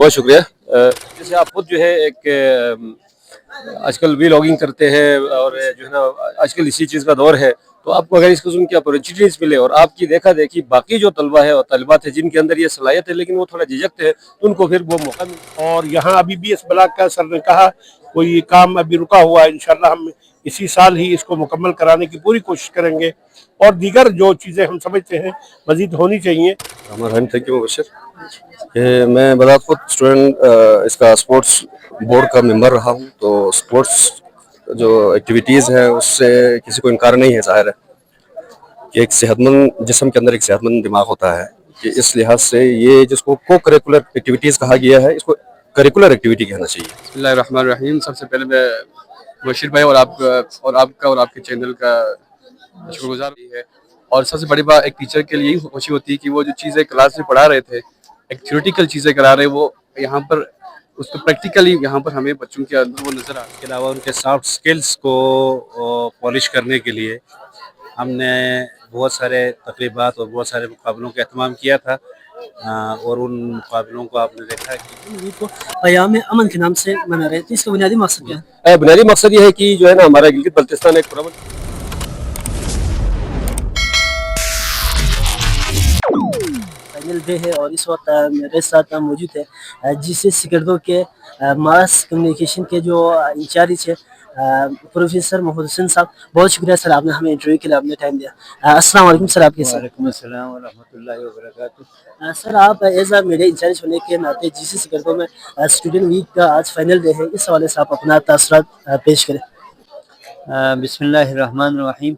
बहुत शुक्रिया। जैसे आप खुद जो है एक आजकल वीलॉगिंग करते हैं और जो है ना आजकल इसी चीज़ का दौर है, तो आपको अगर इस किस्म की अपॉर्चुनिटीज़ मिले और आपकी देखा देखी बाकी जो तलबा है और तलबात है जिनके अंदर ये सलाहियत है लेकिन वो थोड़ा झिझकते हैं, तो उनको फिर वो मौका मिले। और यहाँ अभी भी इस ब्लॉक का सर ने कहा कोई काम अभी रुका हुआ है, इंशाल्लाह हम इसी साल ही इसको मुकम्मल कराने की पूरी कोशिश करेंगे और दीगर जो चीज़ें हम समझते हैं मजीद होनी चाहिए। हमारा थैंक यू मुबशर कि मैं बजात खुद स्टूडेंट इसका स्पोर्ट्स बोर्ड का मेंबर रहा हूँ, तो स्पोर्ट्स जो एक्टिविटीज़ है उससे किसी को इनकार नहीं है। ज़ाहिर है कि एक सेहतमंद जिस्म के अंदर एक सेहतमंद दिमाग होता है, कि इस लिहाज से ये जिसको को करिकुलर एक्टिविटीज़ कहा गया है इसको करिकुलर एक्टिविटी कहना चाहिए। बिस्मिल्लाहिर्रहमानिर्रहीम। सबसे पहले मैं बशीर भाई और आपका और आपके चैनल का शुक्रगुजार है। और सबसे बड़ी बात एक टीचर के लिए खुशी होती है कि वो जो चीज़ें क्लास में पढ़ा रहे थे, एक थ्योरेटिकल चीज़ें करा रहे, वो यहाँ पर उसको प्रैक्टिकली यहाँ पर हमें बच्चों के अंदर वो नज़र आ। इसके अलावा उनके सॉफ्ट स्किल्स को पॉलिश करने के लिए हमने बहुत सारे तकरीबात और बहुत सारे मुकाबलों का एहतमाम किया था। और उन मुकाबलों को आपने देखा कि को क़याम अमन के नाम से मना रहे थे। इसका बुनियादी मकसद क्या है? बुनियादी मकसद ये है कि जो है ना हमारा गिलगित बल्तिस्तान एक फाइनल डे है और इस वक्त मेरे साथ मौजूद है जिससे सिकरदो के मास कम्युनिकेशन के जो इंचार्ज है प्रोफेसर मोहम्मद हुसैन साहब। बहुत शुक्रिया सर, आपने हमें इंटरव्यू के लिए अपने टाइम दिया। अस्सलाम वालेकुम सर। आपके साथ वालेकुम अस्सलाम व रहमतुल्लाहि व बरकातुहू। सर, आप एज आ मीडिया इंचार्ज होने के नाते जीसी सिकरदो में स्टूडेंट वीक का आज फाइनल डे है, इस हवाले से आप अपना तासुरात पेश करें। बिस्मिल्लाहिर्रहमानिर्रहीम।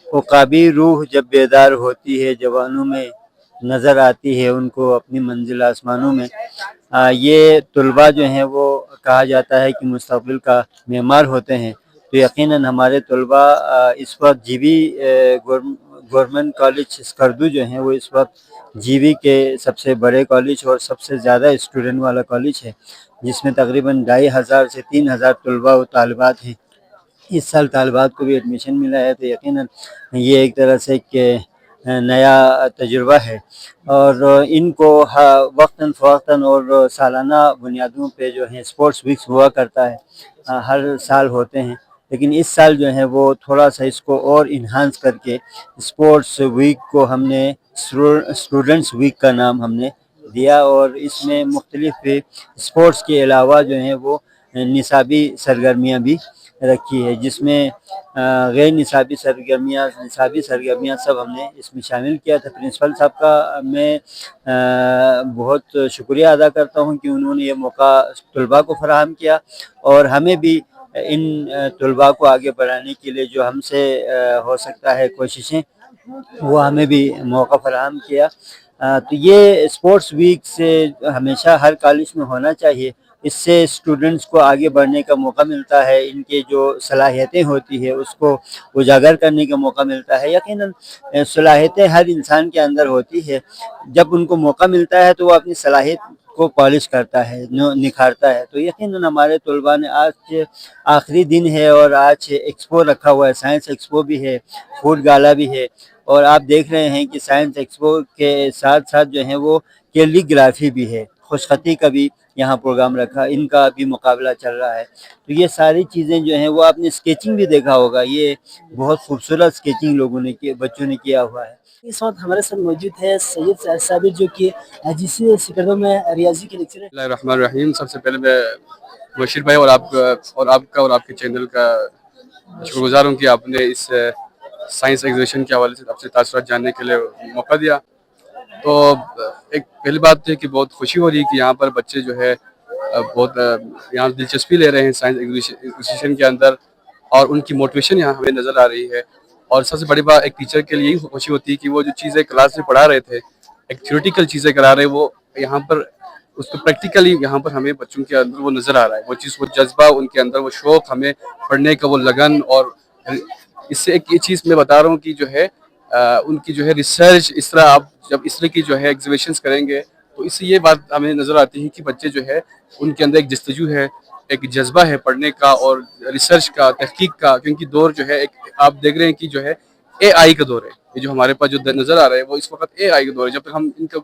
उक़ाबी रूह जब बेदार होती है, जवानों में नज़र आती है उनको अपनी मंजिल आसमानों में। ये तलबा जो हैं वो कहा जाता है कि मुस्तक़बिल का मेमार होते हैं, तो यकीनन हमारे तलबा इस वक्त जीबी गवर्नमेंट कॉलेज स्कर्दू जो हैं वो इस वक्त जीबी के सबसे बड़े कॉलेज और सबसे ज़्यादा स्टूडेंट वाला कॉलेज है, जिसमें तकरीबन 2500 से 3000 तलबा व तालिबात हैं। इस साल तालिबात को भी एडमिशन मिला है, तो यकीनन ये एक तरह से एक नया तजुर्बा है और इनको वक्तन फ़वक्तन और सालाना बुनियादों पे जो है स्पोर्ट्स वीक्स हुआ करता है, हर साल होते हैं। लेकिन इस साल जो है वो थोड़ा सा इसको और इन्हांस करके स्पोर्ट्स वीक को हमने स्टूडेंट्स वीक का नाम हमने दिया और इसमें मुख्तलिफ स्पोर्ट्स के अलावा जो है वो निसाबी सरगर्मियाँ भी रखी है, जिसमें गैर निसाबी सरगर्मियाँ सब हमने इसमें शामिल किया था। प्रिंसिपल साहब का मैं बहुत शुक्रिया अदा करता हूं कि उन्होंने ये मौका तलबा को फराहम किया और हमें भी इन तलबा को आगे बढ़ाने के लिए जो हमसे हो सकता है कोशिशें, वो हमें भी मौका फराहम किया। तो ये स्पोर्ट्स वीक से हमेशा हर कॉलेज में होना चाहिए। इससे स्टूडेंट्स को आगे बढ़ने का मौका मिलता है, इनके जो सलाहियतें होती है उसको उजागर करने का मौका मिलता है। यकीनन सलाहियतें हर इंसान के अंदर होती है, जब उनको मौका मिलता है तो वो अपनी सलाहियत को पॉलिश करता है, निखारता है। तो यकीनन हमारे तलबा ने आज आखिरी दिन है और आज एक्सपो रखा हुआ है, साइंस एक्सपो भी है, फूड गाला भी है और आप देख रहे हैं कि साइंस एक्सपो के साथ साथ जो है वो कैलीग्राफी भी है, खुशखती का भी यहाँ प्रोग्राम रखा, इनका भी मुकाबला चल रहा है। तो ये सारी चीज़ें जो हैं वो आपने स्केचिंग भी देखा होगा, ये बहुत खूबसूरत स्केचिंग लोगों ने बच्चों ने किया हुआ है। इस वक्त हमारे साथ मौजूद है सैयद साबिर, जो कि जीसी सिकरदो में रियाजी के लेक्चर है। बिस्मिल्लाहिर्रहमानिर्रहीम। सबसे पहले मैं बशीर भाई और आपका और आपके चैनल का शुक्रगुजार हूँ कि आपने इस साइंस एग्जीबिशन के हवाले से आपसे तासुरात जानने के लिए मौका दिया। तो एक पहली बात तो है कि बहुत खुशी हो रही है कि यहाँ पर बच्चे जो है बहुत यहाँ दिलचस्पी ले रहे हैं साइंस एग्जीबिशन के अंदर और उनकी मोटिवेशन यहाँ हमें नज़र आ रही है। और सबसे बड़ी बात एक टीचर के लिए खुशी होती है कि वो जो चीज़ें क्लास में पढ़ा रहे थे, एक थ्योरेटिकल चीज़ें करा रहे, वो यहाँ पर उसको प्रैक्टिकली यहाँ पर हमें बच्चों के अंदर वो नज़र आ रहा है, वो चीज़, वो जज्बा उनके अंदर, वो शौक़, हमें पढ़ने का वो लगन। और इससे एक ये चीज़ मैं बता रहा हूँ कि जो है उनकी जो है रिसर्च, इस तरह आप जब इस तरह की जो है एग्जीबिशंस करेंगे तो इससे ये बात हमें नज़र आती है कि बच्चे जो है उनके अंदर एक जस्तजू है, एक जज्बा है पढ़ने का और रिसर्च का, तहकीक का। क्योंकि दौर जो है एक आप देख रहे हैं कि जो है AI का दौर है। ये जो हमारे पास जो नज़र आ रहा है वो इस वक्त AI का दौर है। जब तक हम इनका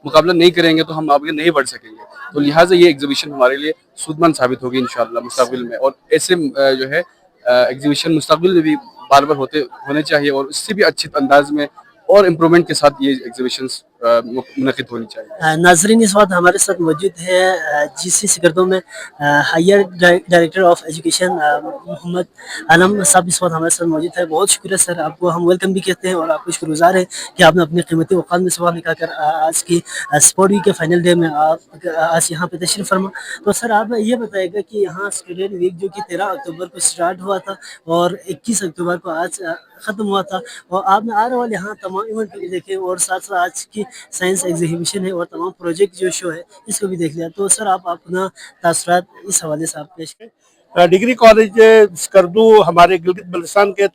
मुकाबला नहीं करेंगे तो हम आगे नहीं बढ़ सकेंगे। तो लिहाजा ये एग्जीबिशन हमारे लिए सूदमंद साबित होगी इंशाअल्लाह मुस्तकबिल में, और ऐसे जो है एग्जीबिशन मुस्तकबिल में भी बार बार होने चाहिए, और इससे भी अच्छे अंदाज में और इम्प्रूवमेंट के साथ ये एग्जीबिशंस मुनक़िद होनी चाहिए। नाजरीन इस वक्त हमारे साथ मौजूद है GC सिकरदो में higher director of education Mohammad Alam साहब इस वक्त हमारे साथ मौजूद है। बहुत शुक्रिया सर, आपको हम वेलकम भी कहते हैं और आपको शुक्रगुजार है कि आपने अपने कीमती औकात में से वक्त निकाल कर आज की स्पोर्ट वीक के फाइनल डे में आप आज यहाँ पे तशरीफ फरमा। तो सर आप ये बताइएगा कि यहाँ स्टूडेंट वीक जो कि 13 अक्टूबर को स्टार्ट हुआ था और 21 अक्टूबर को आज ख़त्म हुआ था, और आपने आर वाले यहाँ तमाम इवेंट भी देखे और साथ साथ आज की साइंस एग्जीबिशन है और तमाम प्रोजेक्ट जो शो है इसको भी देख लिया। तो सर आप अपना तासुरात इस हवाले से आप पेश करें। डिग्री कॉलेज स्कर्दू हमारे गिलगित बल्तिस्तान के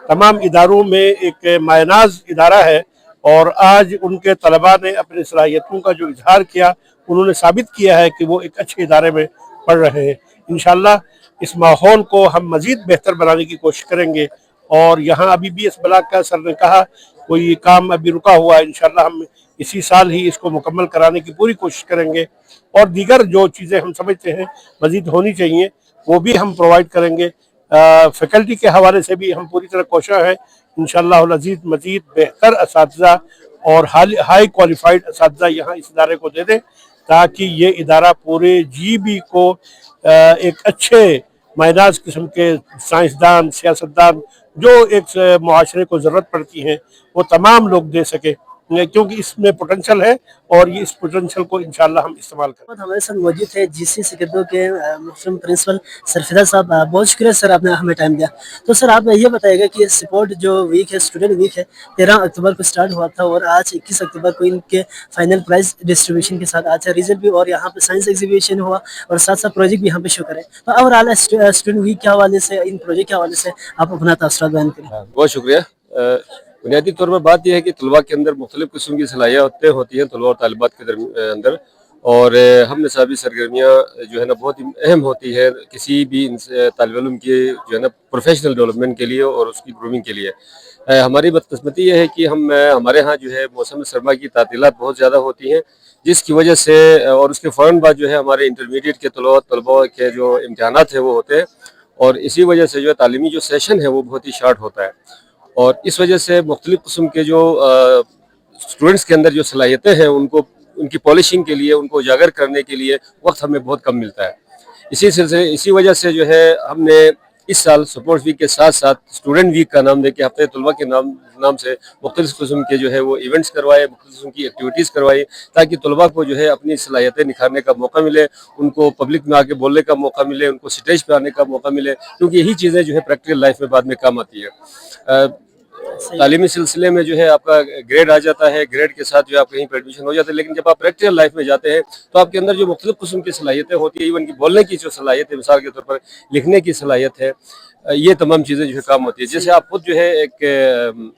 तमाम इदारों में एक मायनाज इदारा है, और आज उनके तलबा ने अपनी सलाहियतों का जो इजहार किया, उन्होंने साबित किया है कि वो एक अच्छे इदारे में पढ़ रहे हैं। इंशाअल्लाह इस माहौल को हम मज़ीद बेहतर बनाने की कोशिश करेंगे, और यहाँ अभी भी इस ब्लॉक का सर ने कहा कोई काम अभी रुका हुआ है, इंशाअल्लाह हम इसी साल ही इसको मुकम्मल कराने की पूरी कोशिश करेंगे, और दीगर जो चीज़ें हम समझते हैं मज़ीद होनी चाहिए वो भी हम प्रोवाइड करेंगे। फैकल्टी के हवाले से भी हम पूरी तरह कोशिश है इंशाअल्लाह अज़ीज़ मज़ीद बेहतर असातिज़ा और हाई क्वालिफाइड असातिज़ा यहाँ इस इदारे को दे दें, ताकि ये इदारा पूरे GB को एक अच्छे मायनाज किस्म के साइंसदान, सियासतदान जो एक मुआशरे को ज़रूरत पड़ती है वो तमाम लोग दे सके, क्योंकि इसमें पोटेंशियल है और ये इस पोटेंशियल को इंशाअल्लाह हम इस्तेमाल करें। हमारे साथ मौजूद है GC सिकरदो के मुख्तरम प्रिंसिपल सरफिदा साहब। बहुत शुक्रिया सर, आपने हमें टाइम दिया। तो सर आप ये बताइएगा कि स्पोर्ट जो वीक है, स्टूडेंट वीक है, 13 अक्टूबर को स्टार्ट हुआ था और आज 21 अक्टूबर को इनके फाइनल प्राइज डिस्ट्रीब्यूशन के साथ आज रिजल्ट भी और यहाँ पे साइंस एग्जीबिशन हुआ और साथ साथ प्रोजेक्ट भी यहाँ पे शो करें। तो ओवरऑल स्टूडेंट वीक के हवाले से, इन प्रोजेक्ट के हवाले से आप अपना तासुरात बयान करें। बहुत शुक्रिया। बुनियादी तौर पर बात यह है कि तलबा के अंदर मुख्तलिफ़ किस्म की सलाहियतें होती हैं तलबा और तालिबात के अंदर, और हम निसाबी सरगर्मियाँ जो है ना बहुत ही अहम होती है किसी भी तालिब इल्म की जो है ना प्रोफेशनल डेवलपमेंट के लिए और उसकी ग्रूमिंग के लिए। हमारी बदकिस्मती ये है कि हमारे यहाँ जो है मौसम सरमा की तातीलात बहुत ज़्यादा होती हैं, जिसकी वजह से और उसके फ़ौरन बाद जो है हमारे इंटरमीडिएट के तलबा के जो इम्तहानात हैं वो होते हैं, और इसी वजह से जो है तालीमी जो सेशन है वो बहुत ही शार्ट होता है, और इस वजह से मुख्तलिफ़ किस्म के जो स्टूडेंट्स के अंदर जो सलाहियतें हैं उनको उनकी पॉलिशिंग के लिए, उनको उजागर करने के लिए वक्त हमें बहुत कम मिलता है। इसी वजह से जो है हमने इस साल स्पोर्ट्स वीक के साथ साथ स्टूडेंट वीक का नाम देके हफ्ते तलबा के नाम से मुख्तलिफ़ किस्म के जो है वो इवेंट्स करवाए, मुख्तलिफ़ किस्म की एक्टिविटीज़ करवाई, ताकि तलबा को जो है अपनी सलाहियतें निखारने का मौका मिले, उनको पब्लिक में आके बोलने का मौका मिले, उनको स्टेज पे आने का मौका मिले, क्योंकि यही चीज़ें जो है प्रैक्टिकल लाइफ में बाद में काम आती है। तालीमी सिलसिले में जो है आपका ग्रेड आ जाता है, ग्रेड के साथ जो आप कहीं पर एडमिशन हो जाता है, लेकिन जब आप प्रैक्टिकल लाइफ में जाते हैं तो आपके अंदर जो मुख्तलिफ़ किस्म की सलाहियतें होती है, इवन की बोलने की जो सलाहियत है, मिसाल के तौर पर लिखने की सलाहियत है, ये तमाम चीज़ें जो है काम होती है। जैसे आप खुद जो है एक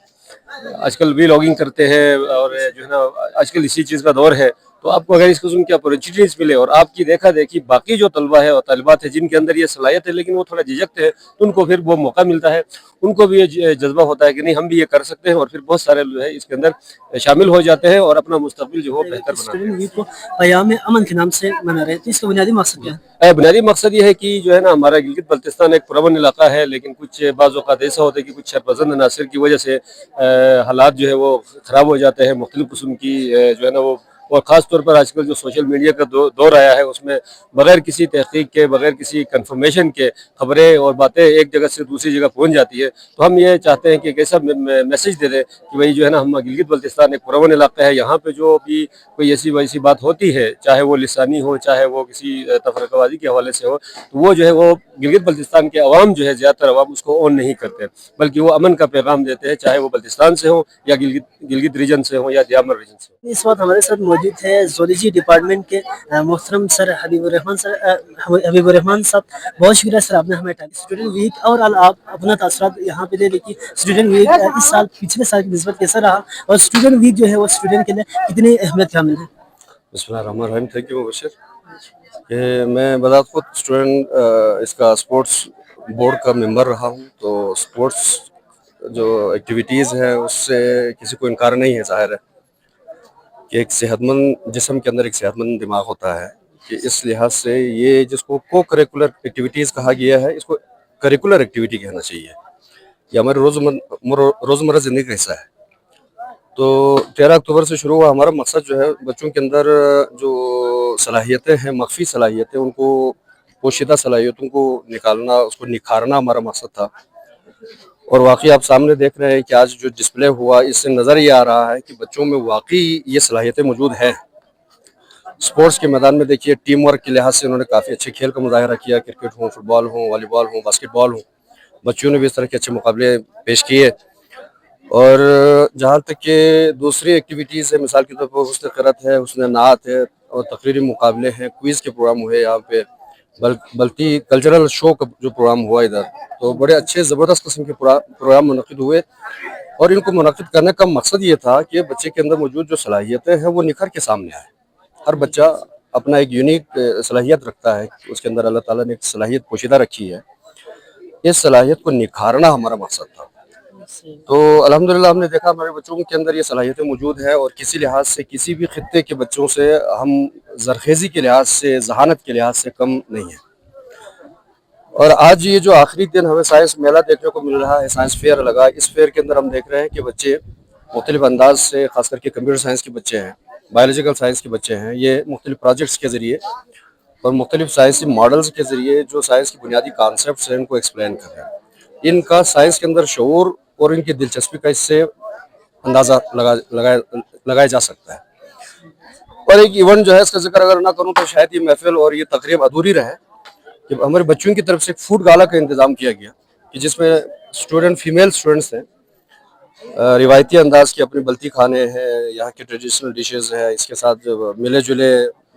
आजकल व्लॉगिंग करते हैं और जो है ना आजकल इसी चीज़ का दौर है, तो आपको अगर इस किस्म की अपॉर्चुनिटीज़ मिले और आपकी देखा देखी बाकी जो तलबा है और तालिबात है जिनके अंदर ये सलाहियत है लेकिन वो थोड़ा झिझकते हैं, तो उनको फिर वो मौका मिलता है, उनको भी ये जज्बा होता है कि नहीं हम भी ये कर सकते हैं, और फिर बहुत सारे जो है इसके अंदर शामिल हो जाते हैं और अपना मुस्तकबिल जो हो बेहतर बनाते हैं। स्टूडेंट वीक को क़याम अमन के नाम से मना रहे हैं, तो इसका बुनियादी मकसद क्या है? बुनियादी मकसद ये है कि जो है ना हमारा गिलगित बल्तिस्तान एक पुरअमन इलाका है, लेकिन कुछ बाज़ औक़ात ऐसा होता है कि कुछ शरपसंद अनासर की वजह से हालात जो है वो ख़राब हो जाते हैं, मुख्तलिफ़ किस्म की जो है ना वो, और ख़ास तौर पर आजकल जो सोशल मीडिया का दौर आया है उसमें बग़ैर किसी तहक़ीक़ के, बग़ैर किसी कन्फर्मेशन के खबरें और बातें एक जगह से दूसरी जगह पहुंच जाती है। तो हम ये चाहते हैं कि एक ऐसा मैसेज दे दें कि भाई जो है ना हम गिलगित बल्तिस्तान एक पुरअमन इलाका है, यहाँ पे जो भी कोई ऐसी वैसी बात होती है, चाहे वो लिसानी हो, चाहे वो किसी तफरक़ाबाज़ी के हवाले से हो, तो वो जो है वो गिलगित बल्तिस्तान के अवाम जो है ज़्यादातर अवाम उसको ऑन नहीं करते, बल्कि वो अमन का पैगाम देते हैं, चाहे वो बल्तिस्तान से हो या गिलगित रीजन से हो या दियामर रीजन से हो। इस वक्त हमारे साथ मौजूद है ज़ूलॉजी डिपार्टमेंट के मोहतरम सर हबीबुर रहमान साहब। बहुत शुक्रिया सर, आपने हमें टाइम। स्टूडेंट वीक और आप अपना तासुरात यहाँ पे दे दें कि स्टूडेंट वीक इस साल पिछले साल की निस्बत कैसा रहा और स्टूडेंट वीक जो है वो स्टूडेंट के लिए कितनी अहमियत शामिल है। बिस्मिल्लाहिर्रहमानिर्रहीम। Thank you Mubashar. मैं बज़ात खुद स्टूडेंट इसका स्पोर्ट्स बोर्ड का मेंबर रहा हूँ, तो स्पोर्ट्स जो एक्टिविटीज़ है उससे किसी को इनकार नहीं है, ज़ाहिर है कि एक सेहतमंद जिस्म के अंदर एक सेहतमंद दिमाग होता है, कि इस लिहाज से ये जिसको को करिकुलर एक्टिविटीज़ कहा गया है, इसको करिकुलर एक्टिविटी कहना चाहिए। ये हमारे रोज़मर्रा ज़िंदगी का हिस्सा है। तो 13 अक्टूबर से शुरू हुआ हमारा मकसद जो है बच्चों के अंदर जो सलाहियतें हैं, मख्फी सलाहियतें, उनको पोशीदा सलाहियतों को निकालना, उसको निखारना हमारा मकसद था। और वाकई आप सामने देख रहे हैं कि आज जो डिस्प्ले हुआ इससे नज़र ये आ रहा है कि बच्चों में वाकई ये सलाहियतें मौजूद हैं। स्पोर्ट्स के मैदान में देखिए टीम वर्क के लिहाज से उन्होंने काफ़ी अच्छे खेल का मुजाहरा किया, क्रिकेट हो, फुटबॉल हो, वॉलीबॉल हो, बास्केटबॉल हो, बच्चों ने भी इस तरह के अच्छे मुकाबले पेश किए। और जहाँ तक कि दूसरी एक्टिविटीज़ है, मिसाल के तौर पर हुस्न क़िरात है, हुस्न नात है और तकरीरी मुकाबले हैं, क्विज़ के प्रोग्राम हुए यहाँ पे, बल्कि कल्चरल शो का जो प्रोग्राम हुआ इधर, तो बड़े अच्छे ज़बरदस्त किस्म के प्रोग्राम मुनक़िद हुए। और इनको मुनक़िद करने का मकसद ये था कि बच्चे के अंदर मौजूद जो सलाहियतें हैं वो निखर के सामने आए। हर बच्चा अपना एक यूनिक सलाहियत रखता है, उसके अंदर अल्लाह ताला ने एक सलाहियत पोशीदा रखी है, इस सलाहियत को निखारना हमारा मकसद था। तो अल्हम्दुलिल्लाह हमने देखा हमारे बच्चों के अंदर ये सलाहियतें मौजूद है और किसी लिहाज से किसी भी खित्ते के बच्चों से हम ज़रखेज़ी के लिहाज से, ज़हानत के लिहाज से कम नहीं है। और आज ये जो आखिरी दिन हमें साइंस मेला देखने को मिल रहा है, साइंस फेयर लगा, इस फेयर के अंदर हम देख रहे हैं कि बच्चे मुख्तलिफ अंदाज से, खास करके कंप्यूटर साइंस के बच्चे हैं, बायोलॉजिकल साइंस के बच्चे हैं, ये मुख्तलिफ प्रोजेक्ट्स के ज़रिए और मुख्तलिफ साइंसी मॉडल्स के ज़रिए जो साइंस की बुनियादी कॉन्सेप्ट्स हैं उनको एक्सप्लेन कर रहे हैं। इनका साइंस के अंदर शऊर और इनकी दिलचस्पी का इससे अंदाज़ा लगाया जा सकता है। और एक इवेंट जो है इसका जिक्र अगर ना करूँ तो शायद ये महफिल और ये तकरीब अधूरी रहे कि हमारे बच्चों की तरफ से एक फूड गाला का इंतज़ाम किया गया कि जिसमें फीमेल स्टूडेंट्स हैं, रिवायती अंदाज के अपने बल्ती खाने हैं, यहाँ के ट्रेडिशनल डिशेज़ हैं, इसके साथ मिले जुले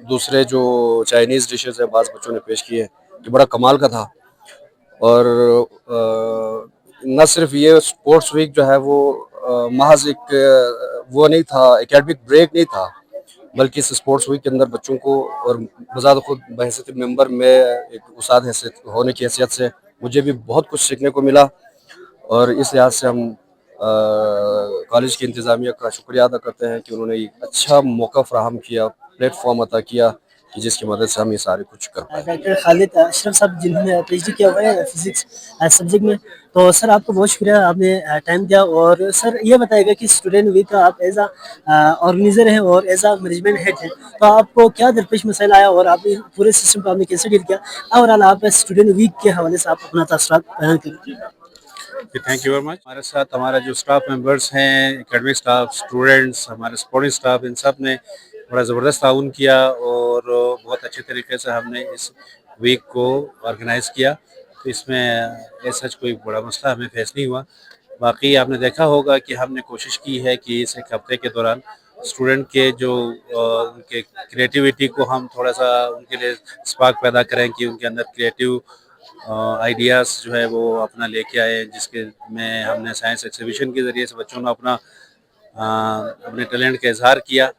दूसरे जो चाइनीज़ डिशेज़ हैं बाज़ बच्चों ने पेश किए, कि बड़ा कमाल का था। और न सिर्फ ये स्पोर्ट्स वीक जो है वो महज एक वो नहीं था, एकेडमिक ब्रेक नहीं था, बल्कि इस स्पोर्ट्स वीक के अंदर बच्चों को और बज़ात खुद बहैसियत मेंबर में एक उस्ताद हैसियत होने की हैसियत से मुझे भी बहुत कुछ सीखने को मिला। और इस लिहाज से हम कॉलेज की इंतज़ामिया का शुक्रिया अदा करते हैं कि उन्होंने एक अच्छा मौका फ़राहम किया, प्लेटफॉर्म अता किया कि जिसकी मदद से हम ये सारे कुछ कर पाए। डॉक्टर खालिद अशरफ साहब जिन्होंने पीएचडी किया हुआ है फिजिक्स सब्जेक्ट में, तो सर आपको बहुत शुक्रिया, आपने टाइम दिया। और सर ये बताएगा कि स्टूडेंट वीक का आप एज ऑर्गेनाइजर हैं और एज मैनेजमेंट हेड हैं, तो आपको क्या दरपेश मसाइल आया और आप पूरे सिस्टम को आपने कैसे डील किया? ओवरऑल आप स्टूडेंट वीक के हवाले से आप अपना तासुरात बयान करें। Thank you very much. हमारे साथ हमारा जो स्टाफ मेंबर्स हैं, एकेडमिक स्टाफ, स्टूडेंट्स, हमारे सपोर्टिंग स्टाफ, इन सब ने बड़ा ज़बरदस्त ताउन किया और बहुत अच्छे तरीके से हमने इस वीक को ऑर्गेनाइज़ किया। तो इसमें ऐसा कोई बड़ा मसला हमें फेस नहीं हुआ। बाकी आपने देखा होगा कि हमने कोशिश की है कि इस एक हफ्ते के दौरान स्टूडेंट के जो उनके क्रिएटिविटी को हम थोड़ा सा उनके लिए स्पार्क पैदा करें कि उनके अंदर क्रिएटिव आइडियाज़ जो है वो अपना लेके आए, जिसके में हमने साइंस एग्जीबिशन के ज़रिए से बच्चों ने अपने टैलेंट का इजहार किया।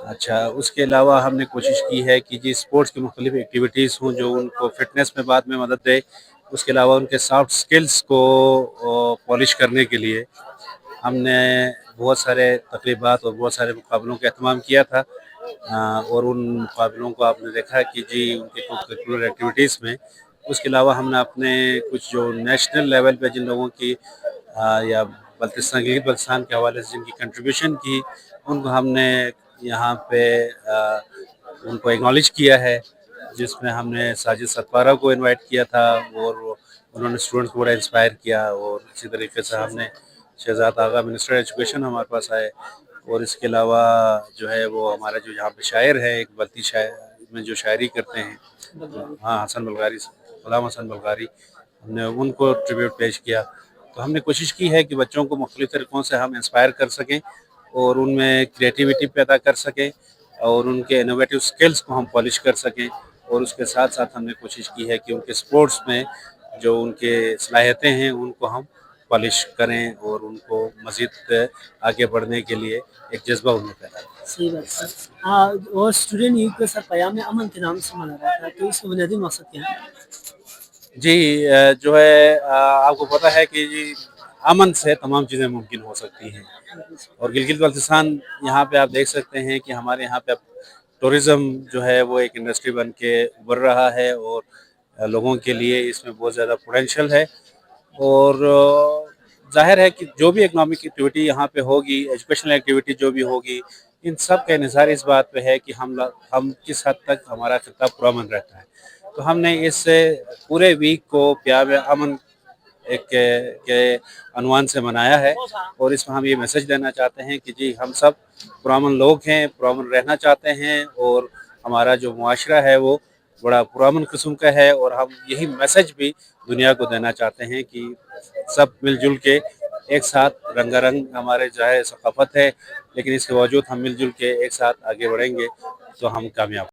अच्छा, उसके अलावा हमने कोशिश की है कि जी स्पोर्ट्स की मुख्तलिफ एक्टिविटीज़ हों जो उनको फिटनेस में बाद में मदद दे, उसके अलावा उनके सॉफ्ट स्किल्स को पॉलिश करने के लिए हमने बहुत सारे तकरीबात और बहुत सारे मुकाबलों का एहतमाम किया था। और उन मुकाबलों को आपने देखा कि जी उनके करिकुलर एक्टिविटीज़ में, उसके अलावा हमने अपने कुछ जो नेशनल लेवल पे जिन लोगों की या बल्तिस्तान के हवाले से जिनकी कंट्रीब्यूशन की, उनको हमने यहाँ पे उनको एक्नॉलेज किया है, जिसमें हमने साजिद सतपारा को इनवाइट किया था और उन्होंने स्टूडेंट्स को बड़ा इंस्पायर किया। और इसी तरीके से हमने शहजाद आगा मिनिस्टर एजुकेशन हमारे पास आए। और इसके अलावा जो है वो हमारा जो यहाँ पे शायर है, एक बल्ती शायर में जो शायरी करते हैं, हाँ, हसन बलगारी, गुलाम हसन बलगारी, हमने उनको ट्रिब्यूट पेश किया। तो हमने कोशिश की है कि बच्चों को मुख्तलिफ तरीक़ों से हम इंस्पायर कर सकें और उनमें क्रिएटिविटी पैदा कर सकें और उनके इनोवेटिव स्किल्स को हम पॉलिश कर सकें। और उसके साथ साथ हमने कोशिश की है कि उनके स्पोर्ट्स में जो उनके सलाहियतें हैं उनको हम पॉलिश करें और उनको मज़ीद आगे बढ़ने के लिए एक जज्बा उनमें पैदा करें। सही बात सर। और स्टूडेंट वीक को सर क़याम अमन के नाम से मना रहा था, तो इसका बुनियादी मकसद क्या है? जी जो है आपको पता है कि जी अमन से तमाम चीज़ें मुमकिन हो सकती हैं। और गिलगित बल्तिस्तान यहाँ पे आप देख सकते हैं कि हमारे यहाँ पे अब टूरिज़्म जो है वो एक इंडस्ट्री बन के उभर रहा है, और लोगों के लिए इसमें बहुत ज़्यादा पोटेंशियल है। और जाहिर है कि जो भी इकनॉमिक एक्टिविटी यहाँ पे होगी, एजुकेशनल एक्टिविटी जो भी होगी, इन सब का इन्हिसार इस बात पे है कि हम किस हद तक हमारा खित्ता पुरअमन रहता है। तो हमने इस पूरे वीक को प्यार में अमन एक के अनुमान से मनाया है, और इसमें हम ये मैसेज देना चाहते हैं कि जी हम सब पुरअमन लोग हैं, पुरअमन रहना चाहते हैं, और हमारा जो मुआशरा है वो बड़ा पुरअमन किस्म का है। और हम यही मैसेज भी दुनिया को देना चाहते हैं कि सब मिलजुल के एक साथ, रंगारंग हमारे जो है सकाफत है, लेकिन इसके बावजूद हम मिलजुल के एक साथ आगे बढ़ेंगे तो हम कामयाब